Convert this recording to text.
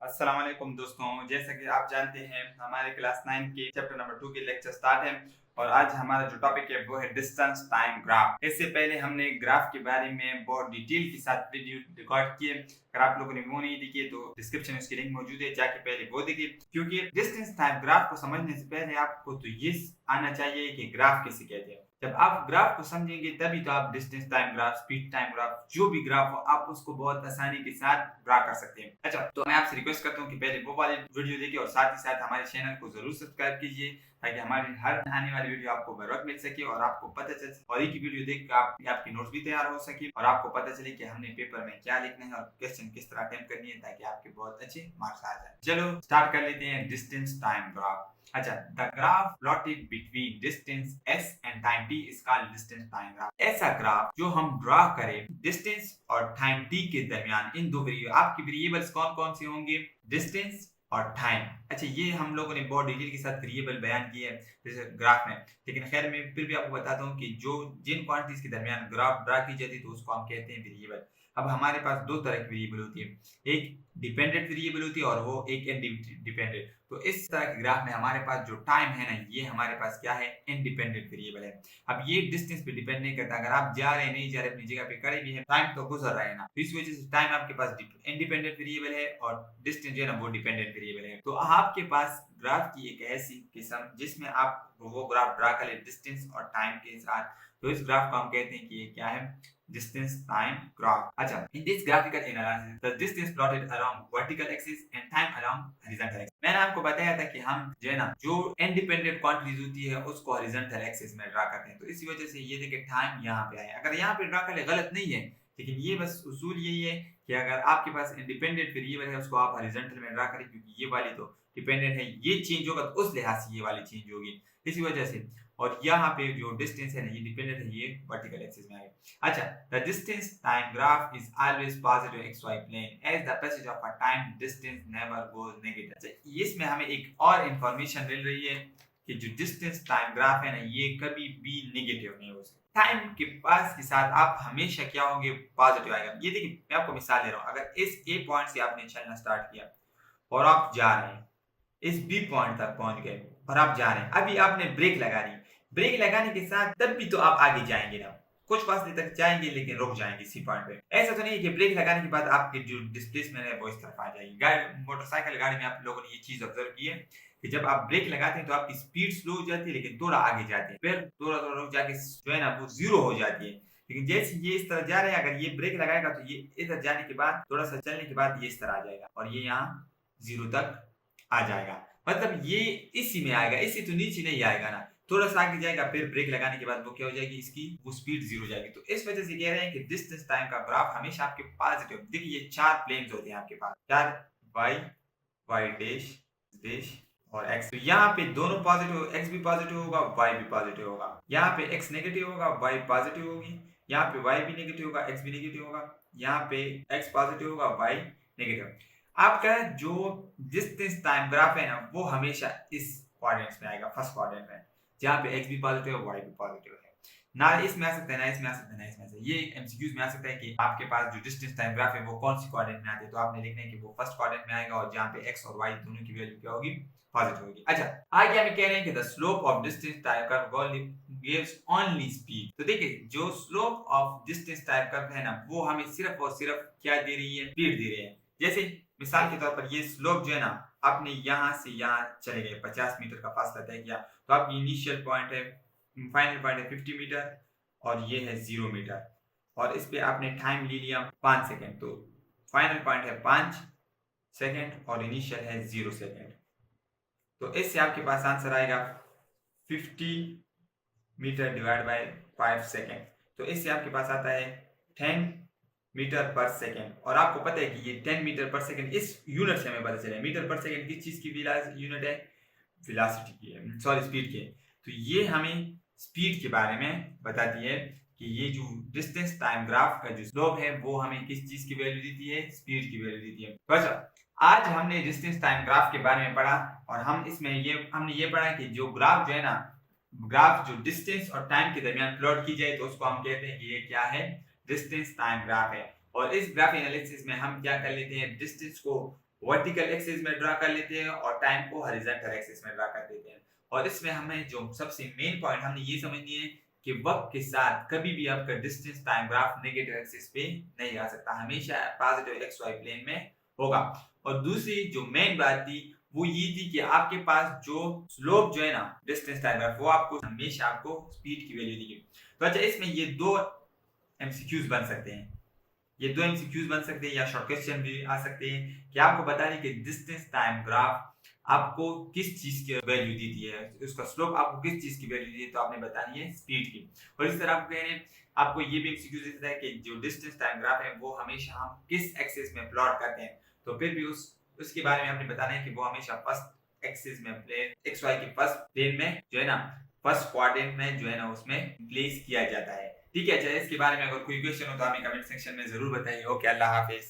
अस्सलाम वालेकुम दोस्तों, जैसा कि आप जानते हैं हमारे क्लास 9 के चैप्टर नंबर 2 के लेक्चर स्टार्ट है और आज हमारा जो टॉपिक है वो है डिस्टेंस टाइम ग्राफ। इससे पहले हमने ग्राफ के बारे में बहुत डिटेल के साथ वीडियो रिकॉर्ड किए। अगर आप लोगों ने वो नहीं देखी तो डिस्क्रिप्शन में उसकी लिंक मौजूद है, जाके पहले वो देखिए। क्योंकि डिस्टेंस टाइम ग्राफ को समझने से पहले आपको तो ये आना चाहिए कि ग्राफ किसे कहते हैं। जब आप ग्राफ को समझेंगे तभी तो आप distance time graph, speed time graph, जो भी ग्राफ हो आप उसको बहुत आसानी के साथ ड्रा कर सकते हैं। अच्छा, तो मैं आपसे रिक्वेस्ट करता हूँ कि पहले वो वाली वीडियो देखिए और साथ ही साथ हमारे चैनल को जरूर सब्सक्राइब कीजिए ताकि हमारी हर आने वाली वीडियो आपको बर वक्त मिल सके और आपको पता चल सके और एक ही वीडियो देख कर आपकी नोट्स भी तैयार हो सके और आपको पता चले कि हमने पेपर में क्या लिखना है और क्वेश्चन किस तरह अटेम्प्ट करनी है ताकि आपके बहुत अच्छे मार्क्स आ जाए। चलो स्टार्ट कर लेते हैं डिस्टेंस टाइम ग्राफ। अच्छा, the graph plotted between distance s and time t is called distance time graph. ऐसा ग्राफ जो हम ड्रा करें डिस्टेंस और टाइम t के दरमियान, इन दो वेरिएबल, आपकी वेरिएबल्स कौन कौन से होंगे? डिस्टेंस और टाइम। अच्छा, ये हम लोगों ने बहुत डिटेल के साथ वेरिएबल बयान किए हैं जैसे ग्राफ में, लेकिन खैर मैं फिर भी आपको बताता हूँ कि जो जिन क्वांटिटीज के दरमियान ग्राफ ड्रा की जाती है तो उसको हम कहते हैं वेरिएबल। अब हमारे पास दो तरह की वेरिएबल होती है, एक डिपेंडेंट वेरिएबल होती है और वो एक इंडिपेंडेंट। तो इस तरह के ग्राफ में हमारे पास जो टाइम है ना, ये हमारे पास क्या है? इंडिपेंडेंट वेरिएबल है। अब ये डिस्टेंस पे डिपेंड नहीं करता, अगर आप जा रहे हैं नहीं जा रहे अपनी जगह पे खड़े भी हैं, टाइम तो गुजर रहा है ना, तो इस वजह से टाइम आपके पास इंडिपेंडेंट वेरिएबल है और डिस्टेंस जो है ना वो डिपेंडेंट वेरिएबल है। तो आपके पास ग्राफ की एक ऐसी किस्म जिसमें आप वो ग्राफ ड्रा कर ले डिस्टेंस और टाइम के साथ, तो इस ग्राफ को हम कहते हैं कि ये क्या है? Distance time graph. अच्छा, in this graphical analysis the distance plotted along vertical axis and time along horizontal axis. मैंने आपको बताया था कि हम जो है ना जो इंडिपेंडेंट क्वांटिटीज होती है उसको हॉरिजॉन्टल एक्सिस में ड्रा करते हैं, तो इसी वजह से ये देखिए टाइम यहाँ पे आया। अगर यहाँ पे ड्रा कर ले गलत नहीं है, लेकिन ये बस उसूल यही है कि अगर आपके पास इंडिपेंडेंट वेरिएबल है उसको आप हॉरिजॉन्टल में ड्रा करें, क्योंकि ये वाली तो डिपेंडेंट है, ये चेंज होगा तो उस लिहाज से ये वाली चेंज होगी, इसी वजह से। और यहाँ पे जो डिस्टेंस है ना ये डिपेंडेंट है, ये वर्टिकल एक्सिस में आएगा। अच्छा, the distance time graph is always positive xy plane as the passage of a time distance never goes negative। अच्छा, इसमें हमें एक और इंफॉर्मेशन मिल रही है कि जो डिस्टेंस टाइम ग्राफ है ना ये कभी भी नेगेटिव नहीं हो सकता। टाइम के पास के साथ आप हमेशा क्या होंगे? पॉजिटिव आएगा। ये देखिए मैं आपको मिसाल दे रहा हूँ, अगर इस ए पॉइंट से आपने चलना स्टार्ट किया और आप जा रहे हैं, इस बी पॉइंट तक पहुंच गए और आप जा रहे हैं, अभी आपने ब्रेक लगा दी, ब्रेक लगाने के साथ तब भी तो आप आगे जाएंगे ना, कुछ फासले तक जाएंगे लेकिन रुक जाएंगे इसी पॉइंट पे। ऐसा तो नहीं है कि ब्रेक लगाने के बाद आपकी जो डिस्प्लेसमेंट है वो इस तरफ आ जाएगी। गाड़ी, मोटरसाइकिल गाड़ी में आप लोगों ने ये चीज ऑब्जर्व की है कि जब आप ब्रेक लगाते हैं तो आपकी स्पीड स्लो हो जाती है लेकिन थोड़ा आगे जाती है, फिर थोड़ा थोड़ा रुक जाके जो है ना वो जीरो हो जाती है। लेकिन जैसे ये इस तरह जा रहे हैं, अगर ये ब्रेक लगाएगा तो ये इधर जाने के बाद थोड़ा सा चलने के बाद ये इस तरह आ जाएगा और ये यहाँ जीरो तक आ जाएगा। मतलब ये इसी में आएगा, इसी तो नीचे नहीं आएगा ना, थोड़ा सा आगे जाएगा फिर ब्रेक लगाने के बाद वो क्या हो जाएगी? इसकी वो स्पीड जीरो हो जाएगी। तो इस वजह से कह रहे हैं कि डिस्टेंस टाइम का ग्राफ हमेशा आपके पॉजिटिव। देखिए ये चार प्लेन्स होते हैं आपके पास, चार, वाई, वाई डैश, डैश और एक्स। तो यहाँ पे दोनों पॉजिटिव, एक्स भी पॉजिटिव होगा, वाई भी पॉजिटिव होगा। यहाँ पे एक्स नेगेटिव होगा, वाई पॉजिटिव होगी। यहाँ पे वाई भी नेगेटिव होगा, एक्स भी नेगेटिव होगा। यहाँ पे एक्स पॉजिटिव होगा, वाई नेगेटिव। आपका जो डिस्टेंस टाइम ग्राफ है ना वो हमेशा इस क्वाड्रेंट्स में आएगा, फर्स्ट क्वाड्रेंट में, जहाँ पे एक्स भी पॉजिटिव है, वाई भी पॉजिटिव है। ना इसमें आ सकता है, ना इसमें आ सकता है, ना इसमें आ सकता है। ये एमसीक्यूज में आ सकता है कि आपके पास जो डिस्टेंस टाइम ग्राफ है वो कौन सी क्वाड्रेंट में आती है, तो आपने लिखना है कि वो फर्स्ट क्वाड्रेंट में आएगा और जहाँ पे एक्स और वाई दोनों की वैल्यू क्या होगी? पॉजिटिव होगी। अच्छा, आगे हमें कह रहे हैं कि the slope of distance time curve gives only speed. तो देखिए जो slope of distance time curve है ना वो हमें सिर्फ और सिर्फ क्या दे रही है? स्पीड दे रही है। जैसे मिसाल के तौर पर ये स्लोप जो है ना, आपने यहाँ से यहाँ चले गए, 50 मीटर का फासला तय किया, तो आपकी इनिशियल पॉइंट है, फाइनल पॉइंट है 50 मीटर और ये है 0 मीटर और इस पे आपने टाइम ले लिया 5 सेकंड, तो फाइनल पॉइंट है 5 सेकंड और इनिशियल है 0 सेकंड। तो इससे आपके पास आंसर आएगा 50 मीटर डिवाइड बाय 5 सेकंड। तो इससे आपके पास आता है 10 मीटर पर सेकंड। और आपको पता है कि ये 10 मीटर पर सेकंड इस यूनिट से हमें पता चला, मीटर पर सेकंड किस चीज की यूनिट है? वेलोसिटी की है, सॉरी स्पीड की है। तो ये हमें स्पीड के बारे में बताती है कि ये जो डिस्टेंस टाइम ग्राफ का जो स्लोप है वो हमें किस चीज की वैल्यू देती है? स्पीड की वैल्यू देती है। तो अच्छा, आज हमने डिस्टेंस टाइम ग्राफ के बारे में पढ़ा और हम इसमें हमने ये पढ़ा कि जो ग्राफ जो है ना, ग्राफ जो डिस्टेंस और टाइम के दरमियान प्लॉट की जाए तो उसको हम कहते हैं कि ये क्या है? डिस्टेंस टाइम ग्राफ है। और इस ग्राफ एनालिसिस में हम क्या कर लेते हैं? डिस्टेंस को वर्टिकल एक्सिस में ड्रा कर लेते हैं और टाइम को हॉरिजॉन्टल एक्सिस में ड्रा कर देते हैं। और इसमें हमें जो सबसे मेन पॉइंट हमने ये समझनी है कि वक्त के साथ कभी भी आपका distance time graph negative axis पे नहीं आ सकता, हमेशा पॉजिटिव एक्स वाई प्लेन में होगा। और दूसरी जो मेन बात थी वो ये थी कि आपके पास जो स्लोप जो है ना डिस्टेंस टाइम ग्राफ, वो आपको हमेशा आपको स्पीड की वैल्यू दी। तो अच्छा, इसमें ये दो एमसीक्यूज बन सकते हैं, ये दो एमसीक्यूज बन सकते हैं या शॉर्ट क्वेश्चन भी आ सकते हैं कि आपको बता दें कि डिस्टेंस टाइम ग्राफ आपको किस चीज की वैल्यू दी थी है, उसका स्लोप आपको किस चीज की वैल्यू दी है, तो आपने बतानी है स्पीड की। और इस तरह आपको कह रहे हैं, आपको ये भी एमसीक्यू देता है कि जो डिस्टेंस टाइम ग्राफ है वो हमेशा हम किस एक्सिस में प्लॉट करते हैं, तो फिर भी उसके बारे में आपने बताना है कि वो हमेशा फर्स्ट एक्सिस में प्लेन एक्स वाई के फर्स्ट प्लेन में जो है ना, फर्स्ट क्वाड्रेंट में जो है ना उसमें प्लेस किया जाता है। ठीक है, अच्छा इसके बारे में अगर कोई क्वेश्चन हो तो हमें कमेंट सेक्शन में जरूर बताइए। ओके, अल्लाह हाफिज।